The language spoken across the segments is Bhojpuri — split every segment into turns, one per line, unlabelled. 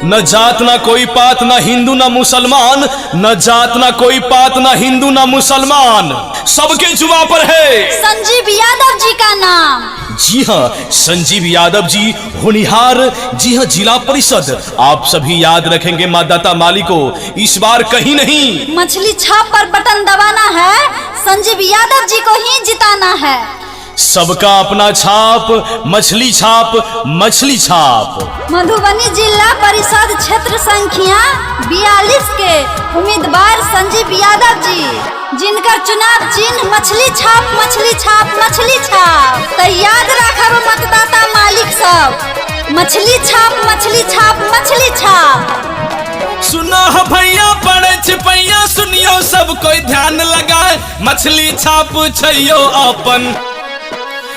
न जात ना कोई पात, ना हिंदू ना मुसलमान, न जात ना कोई पात, ना हिंदू ना मुसलमान, सबके जुबां पर है
संजीव यादव जी का नाम।
जी हाँ, संजीव यादव जी होनिहार। जी हाँ, जिला परिषद आप सभी याद रखेंगे माँ दाता माली को इस बार कहीं नहीं।
मछली छाप पर बटन दबाना है, संजीव यादव जी को ही जिताना है।
सबका अपना छाप, मछली छाप, मछली छाप।
मधुबनी जिला परिषद क्षेत्र संख्या 42 के उम्मीदवार संजीव यादव जी, जिनका चुनाव चिन्ह मछली छाप, मछली छाप, मछली छाप। तो याद रखब मतदाता मालिक सब, मछली छाप, मछली छाप, मछली छाप।
सुनो भैया बड़े छिपैया, सुनियो सब कोई ध्यान लगाए, मछली छाप छैयो अपन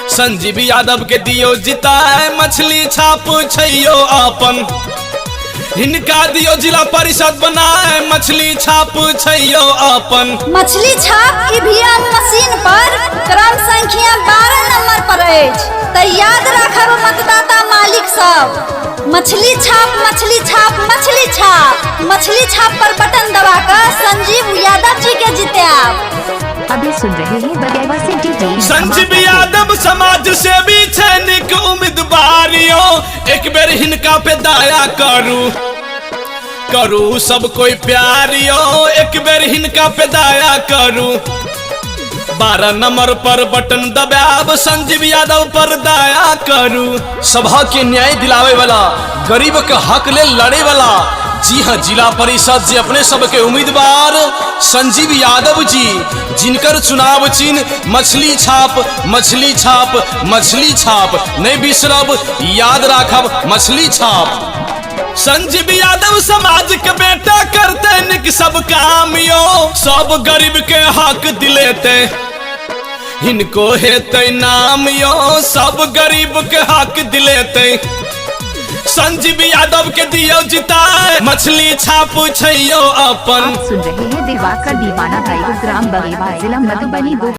संजीव यादव के दियो जिताए, मछली छाप छैयो अपन हिनका दियो जिला परिषद बनाए, मछली छाप छैयो अपन।
मछली छाप ईवीएम मशीन पर क्रम संख्या 12 नंबर पर अछि। तो याद रखब मतदाता मालिक सब, मछली छाप, मछली छाप, मछली छाप। मछली छाप पर बटन दबाकर संजीव यादव जी के जिताब।
अभी सुन रहे हैं
संजीव यादव समाज सेवी सैनिक उम्मीदवारियों, एक बेर हिनका पे दया करू सब कोई प्यारियो, एक बेर हिनका पे दया करू। 12 नंबर पर बटन दबाब, संजीव यादव पर दया करू।
सभा के न्याय दिलावे वाला, गरीब के हक ले लड़े वाला, जी हाँ, जिला परिषद से अपने सबके उम्मीदवार संजीव यादव जी, जिनकर चुनाव चिन्ह मछली छाप, मछली छाप, मछली छाप। नहीं बिसरब, याद रखब मछली छाप।
संजीव यादव समाज के बेटा करते निक सब काम यो, सब गरीब के हक दिलेते इनको हेते नाम यो, सब गरीब के हक दिलेते संजीव यादव के दियो जिताए, मछली छाप छैयो अपन।
सुन रहे हैं दिवाकर दीवाना, ग्राम बगेवा, जिला मधुबनी।